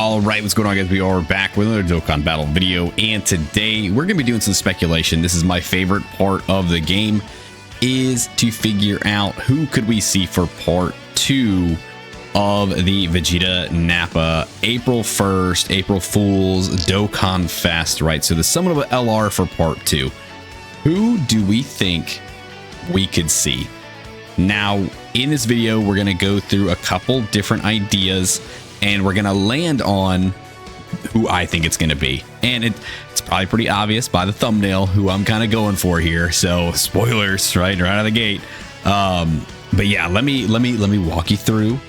All right, what's going on, guys? We are back with another Dokkan battle video, and today we're going to be doing some speculation. This is my favorite part of the game, is to figure out who could we see for part 2 of the Vegeta Nappa April 1st, April Fool's Dokkanfest, right? So the somewhat of an LR for part 2. Who do we think we could see? Now, in this video, we're going to go through a couple different ideas, and we're going to land on who I think it's going to be. And it's probably pretty obvious by the thumbnail who I'm kind of going for here. So spoilers, right out of the gate. But yeah, let me walk you through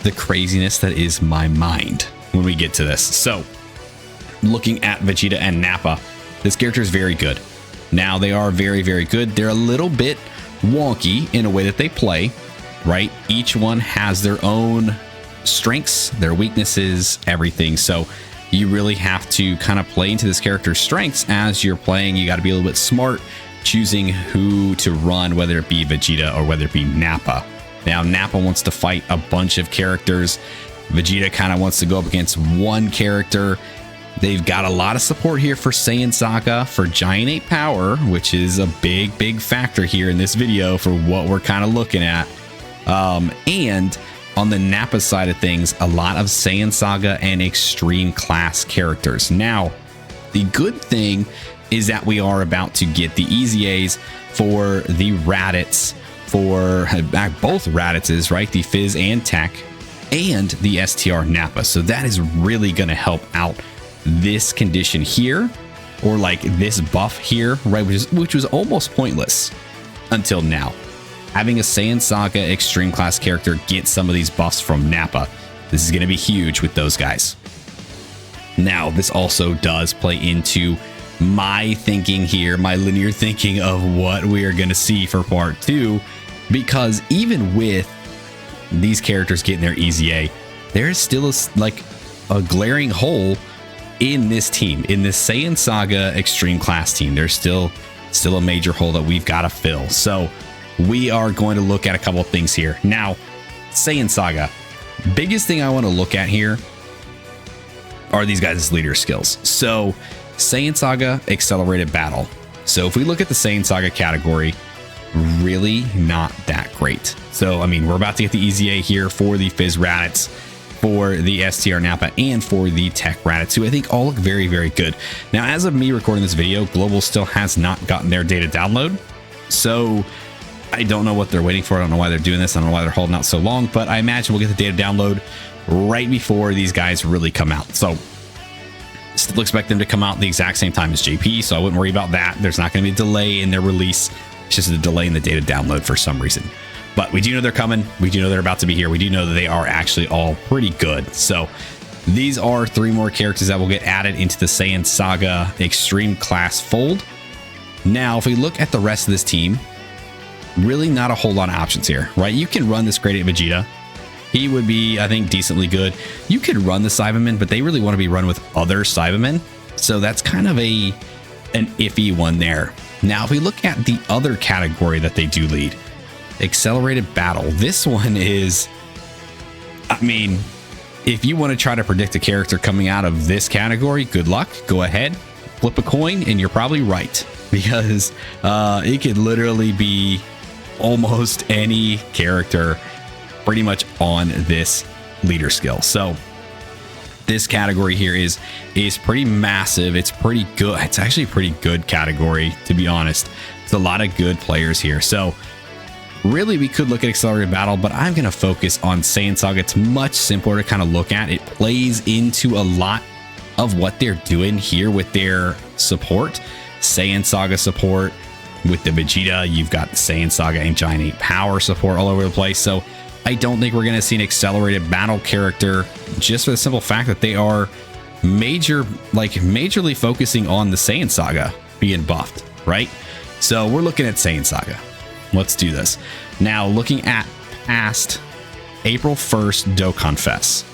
the craziness that is my mind when we get to this. So looking at Vegeta and Nappa, this character is very good. Now, they are very, very good. They're a little bit wonky in a way that they play, right? Each one has their own strengths, their weaknesses, everything. So you really have to kind of play into this character's strengths as you're playing. You got to be a little bit smart choosing who to run, whether it be Vegeta or whether it be Nappa. Now, Nappa wants to fight a bunch of characters. Vegeta kind of wants to go up against one character. They've got a lot of support here for Saiyan Saga, for Giant Ape Power, which is a big factor here in this video for what we're kind of looking at. And on the Nappa side of things, a lot of Saiyan Saga and Extreme Class characters. Now, the good thing is that we are about to get the Easy A's for the Raditz, for both Raditzes, right? The Fizz and Tech, and the STR Nappa. So that is really going to help out this condition here, or like this buff here, right? Which was almost pointless until now. Having a Saiyan Saga Extreme Class character get some of these buffs from Nappa, this is going to be huge with those guys. Now, this also does play into my thinking here, my linear thinking of what we are going to see for part 2, because even with these characters getting their Easy A, there is still a glaring hole in this team, in this Saiyan Saga Extreme Class team. There's still a major hole that we've got to fill. So we are going to look at a couple of things here. Now, Saiyan Saga, biggest thing I want to look at here are these guys' leader skills. So Saiyan Saga Accelerated Battle. So if we look at the Saiyan Saga category, really not that great. So, I mean, we're about to get the Easy A here for the Fizz Raditz, for the STR Nappa, and for the Tech Raditz, who I think all look very, very good. Now, as of me recording this video, Global still has not gotten their data download. So I don't know what they're waiting for. I don't know why they're doing this. I don't know why they're holding out so long, but I imagine we'll get the data download right before these guys really come out. So still expect them to come out the exact same time as JP, so I wouldn't worry about that. There's not going to be a delay in their release. It's just a delay in the data download for some reason. But we do know they're coming. We do know they're about to be here. We do know that they are actually all pretty good. So these are 3 more characters that will get added into the Saiyan Saga Extreme Class fold. Now, if we look at the rest of this team, really not a whole lot of options here, right? You can run this Great Ape Vegeta. He would be, I think, decently good. You could run the Cybermen, but they really want to be run with other Cybermen. So that's kind of an iffy one there. Now, if we look at the other category that they do lead, Accelerated Battle. This one is, I mean, if you want to try to predict a character coming out of this category, good luck. Go ahead, flip a coin, and you're probably right, because it could literally be almost any character pretty much on this leader skill. So this category here is pretty massive. It's pretty good. It's actually a pretty good category, to be honest. It's a lot of good players here. So really, we could look at Accelerated Battle, but I'm going to focus on Saiyan Saga. It's much simpler to kind of look at. It plays into a lot of what they're doing here with their support. Saiyan Saga support with the Vegeta. You've got Saiyan Saga and Giant Ape Power support all over the place. So I don't think we're going to see an Accelerated Battle character, just for the simple fact that they are majorly focusing on the Saiyan Saga being buffed, right? So we're looking at Saiyan Saga. Let's do this. Now, looking at past April 1st Dokkanfest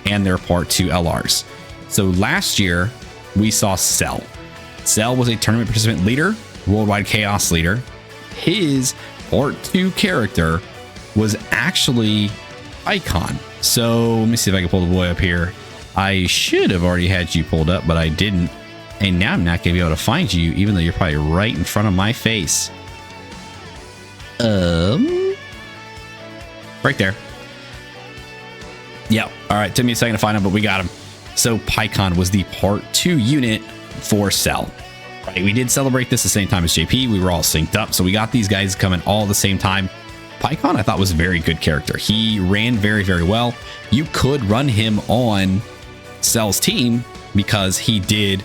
and their part 2 LRs. So last year, we saw Cell. Cell was a tournament participant leader, worldwide chaos leader. His part 2 character was actually Icon. So let me see if I can pull the boy up here. I should have already had you pulled up, but I didn't. And now I'm not going to be able to find you, even though you're probably right in front of my face. Right there. Yeah. All right. Took me a second to find him, but we got him. So PyCon was the part 2 unit for Cell. Right. We did celebrate this the same time as JP. We were all synced up. So we got these guys coming all at the same time. PyCon, I thought, was a very good character. He ran very, very well. You could run him on Cell's team because he did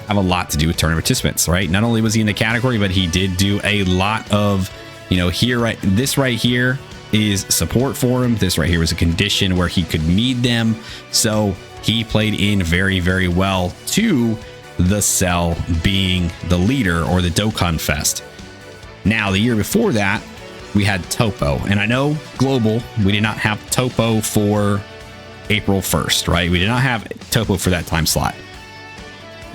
have a lot to do with tournament participants, right? Not only was he in the category, but he did do a lot of, you know, here, right? This right here is support for him. This right here was a condition where he could need them. So he played in very, very well to the Cell being the leader or the Dokkanfest. Now, the year before that, we had Topo. And I know global, we did not have Topo for April 1st, right? We did not have Topo for that time slot.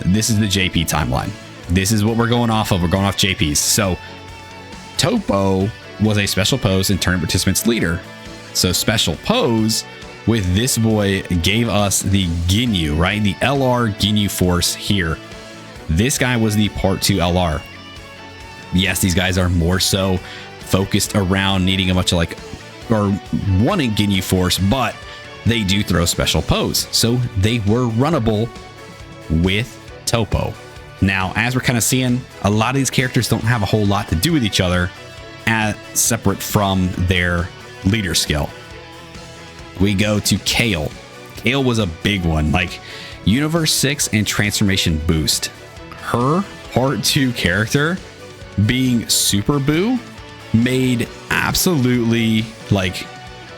This is the JP timeline. This is what we're going off of. We're going off JP's. So Topo was a special pose and tournament participants leader. So special pose with this boy gave us the Ginyu, right? The LR Ginyu force here. This guy was the part 2 LR. Yes, these guys are more so focused around needing a bunch of like, or wanting Ginyu force, but they do throw special pose. So they were runnable with Topo. Now, as we're kind of seeing, a lot of these characters don't have a whole lot to do with each other separate from their leader skill. We go to Kale. Kale was a big one, like Universe 6 and Transformation Boost. Her part 2 character being Super Boo made absolutely like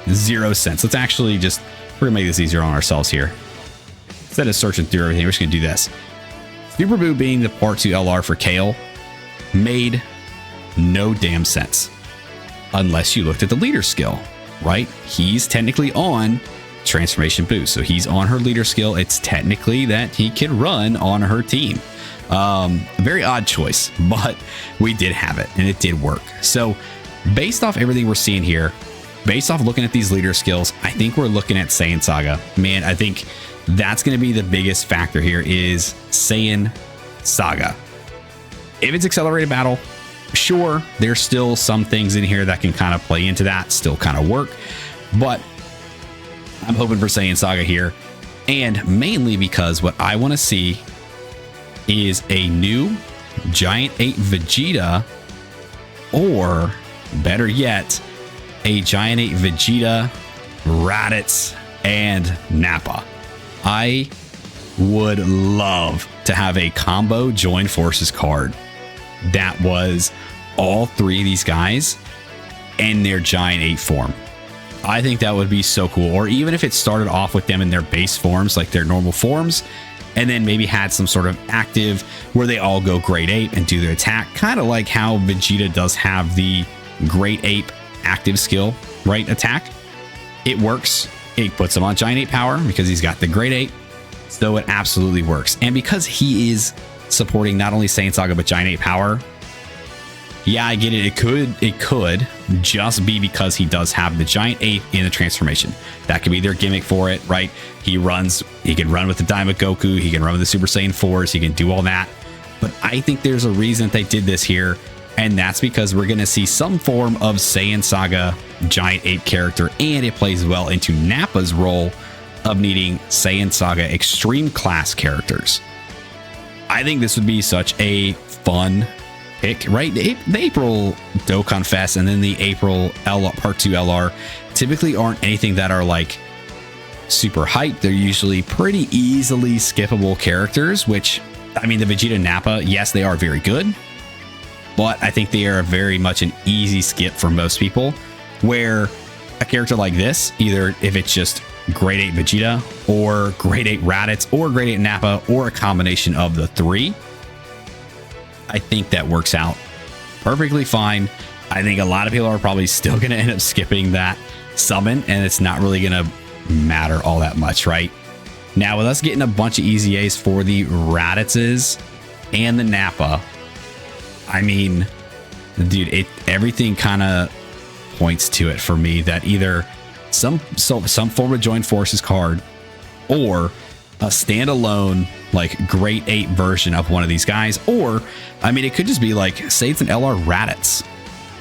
0 sense. Let's actually just, we're gonna make this easier on ourselves here. Instead of searching through everything, we're just gonna do this. Super Boo being the part 2 LR for Kale made no damn sense unless you looked at the leader skill, right? He's technically on Transformation Boost, so he's on her leader skill. It's technically that he can run on her team. Very odd choice, but we did have it and it did work. So based off everything we're seeing here, based off looking at these leader skills, I think we're looking at Saiyan Saga. Man, I think that's going to be the biggest factor here is Saiyan Saga. If it's accelerated battle, sure, there's still some things in here that can kind of play into that, still kind of work, but I'm hoping for Saiyan Saga here. And mainly because what I want to see is a new Giant 8 Vegeta, or better yet, a Giant 8 Vegeta, Raditz, and Nappa. I would love to have a combo Join Forces card that was all 3 of these guys in their Giant 8 form. I think that would be so cool. Or even if it started off with them in their base forms, like their normal forms, and then maybe had some sort of active where they all go Great Ape and do their attack, kind of like how Vegeta does have the Great Ape active skill, right? Attack. It works. It puts him on Giant 8 power because he's got the Great Ape. So it absolutely works. And because he is supporting not only Saiyan Saga, but Giant 8 power, yeah, I get it. It could just be because he does have the Giant 8 in the transformation. That could be their gimmick for it, right? He can run with the Daima Goku. He can run with the Super Saiyan 4s. He can do all that. But I think there's a reason that they did this here. And that's because we're going to see some form of Saiyan Saga Giant 8 character. And it plays well into Nappa's role of needing Saiyan Saga extreme class characters. I think this would be such a fun pick, right? The April Dokkanfest and then the April Part 2 LR typically aren't anything that are like super hyped. They're usually pretty easily skippable characters, which, I mean, the Vegeta Nappa, yes, they are very good, but I think they are very much an easy skip for most people, where a character like this, either if it's just Grade 8 Vegeta or Grade 8 Raditz or Grade 8 Nappa or a combination of the 3, I think that works out perfectly fine. I think a lot of people are probably still going to end up skipping that summon, and it's not really going to matter all that much, right? Now, with us getting a bunch of easy A's for the Raditzes and the Nappa, I mean, dude, everything kind of points to it for me that either some form of Join Forces card, or a standalone like grade 8 version of one of these guys. Or I mean, it could just be like, say it's an LR Raditz.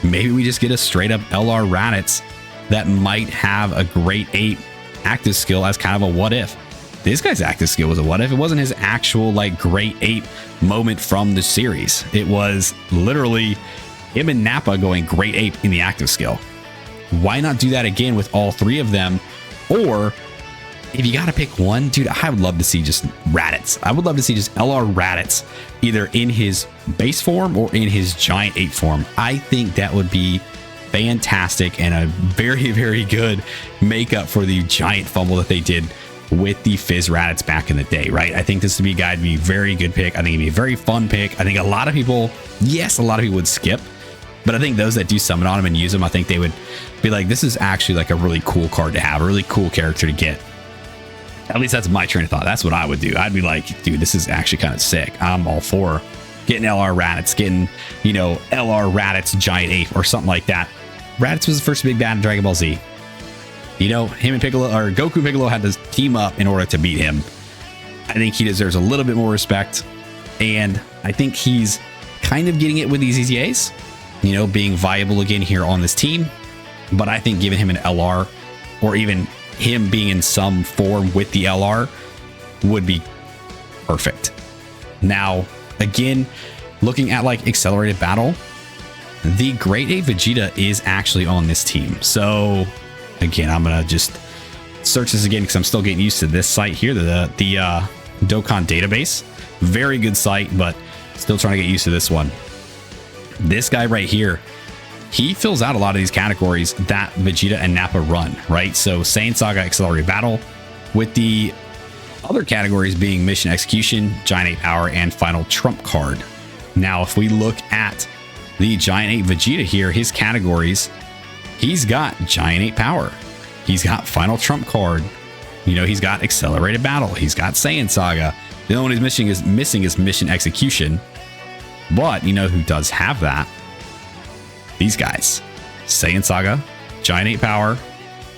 Maybe we just get a straight up LR Raditz that might have a grade 8 active skill as kind of a what if. This guy's active skill was a what if. It wasn't his actual like grade 8 moment from the series. It was literally him and Nappa going grade 8 in the active skill. Why not do that again with all three of them? Or if you got to pick one, dude, I would love to see just Raditz. I would love to see just LR Raditz either in his base form or in his giant 8 form. I think that would be fantastic and a very, very good makeup for the giant fumble that they did with the Fizz Raditz back in the day, right? I think this would be a guy to be a very good pick. I think it'd be a very fun pick. I think a lot of people, yes, a lot of people would skip, but I think those that do summon on him and use him, I think they would be like, this is actually like a really cool card to have, a really cool character to get. At least that's my train of thought. That's what I would do. I'd be like, dude, this is actually kind of sick. I'm all for getting LR Raditz, getting, you know, LR Raditz Giant Ape or something like that. Raditz was the first big bad in Dragon Ball Z. You know, him and Piccolo, or Goku and Piccolo, had to team up in order to beat him. I think he deserves a little bit more respect. And I think he's kind of getting it with these EZAs, you know, being viable again here on this team. But I think giving him an LR, or even him being in some form with the LR, would be perfect. Now, again, looking at like accelerated battle, the grade 8 Vegeta is actually on this team. So again, I'm gonna just search this again because I'm still getting used to this site here, the Dokkan database. Very good site, but still trying to get used to this one. This guy right here, he fills out a lot of these categories that Vegeta and Nappa run, right? So Saiyan Saga Accelerated Battle, with the other categories being Mission Execution, Giant 8 Power, and Final Trump Card. Now, if we look at the Giant 8 Vegeta here, his categories, he's got Giant 8 Power, he's got Final Trump Card, you know, he's got Accelerated Battle, he's got Saiyan Saga. The only one he's missing is Mission Execution. But you know who does have that? These guys. Saiyan Saga, Giant 8 Power,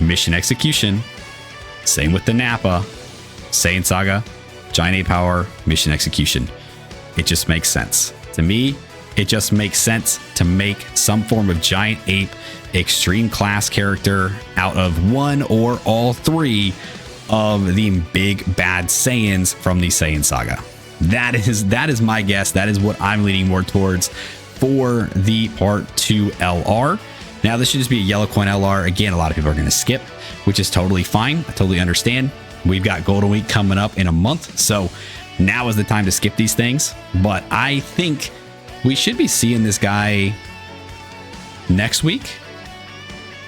Mission Execution. Same with the Nappa. Saiyan Saga, Giant 8 Power, Mission Execution. It just makes sense. To me, it just makes sense to make some form of Giant Ape extreme class character out of one or all three of the big bad Saiyans from the Saiyan Saga. That is my guess. That is what I'm leaning more towards for the Part 2 LR. Now, this should just be a yellow coin LR. Again, a lot of people are going to skip, which is totally fine. I totally understand. We've got Golden Week coming up in a month, so now is the time to skip these things. But I think we should be seeing this guy next week,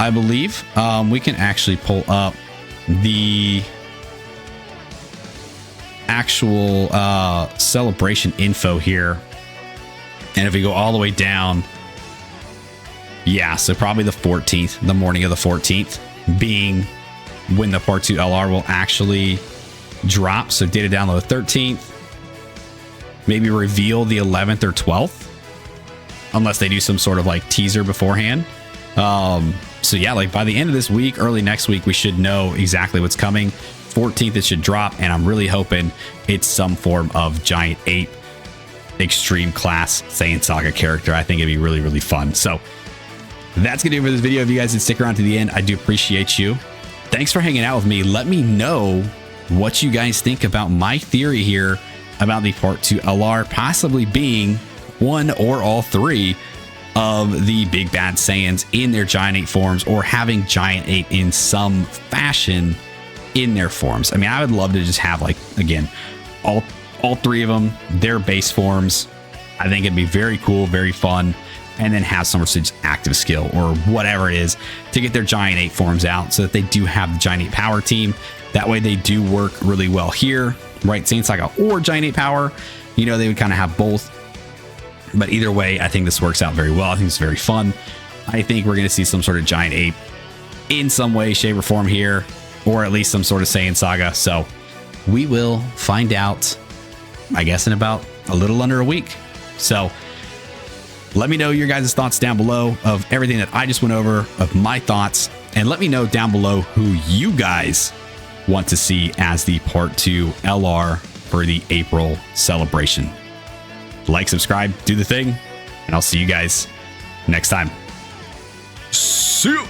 I believe. We can actually pull up the actual celebration info here, and if we go all the way down, yeah, so probably the 14th, the morning of the 14th being when the Part 2 LR will actually drop. So data download 13th, maybe reveal the 11th or 12th, unless they do some sort of like teaser beforehand. So yeah, like by the end of this week, early next week, we should know exactly what's coming. 14th it should drop, and I'm really hoping it's some form of Giant Ape extreme class Saiyan Saga character. I think it'd be really, really fun. So that's gonna do it for this video. If you guys did stick around to the end, I do appreciate you. Thanks for hanging out with me. Let me know what you guys think about my theory here about the Part 2 LR possibly being one or all three of the big bad Saiyans in their Giant Ape forms, or having Giant Ape in some fashion in their forms. I mean, I would love to just have, like, again, all three of them, their base forms. I think it'd be very cool, very fun, and then have some sort of active skill or whatever it is to get their Giant Ape forms out, so that they do have the Giant Ape Power team. That way they do work really well here, right? Saiyan Saga or Giant Ape Power, you know, they would kind of have both. But either way, I think this works out very well. I think it's very fun. I think we're going to see some sort of Giant Ape in some way, shape, or form here, or at least some sort of Saiyan Saga. So we will find out, I guess, in about a little under a week. So let me know your guys' thoughts down below of everything that I just went over, of my thoughts, and let me know down below who you guys want to see as the part 2 LR for the April celebration. Like, subscribe, do the thing, and I'll see you guys next time. See you.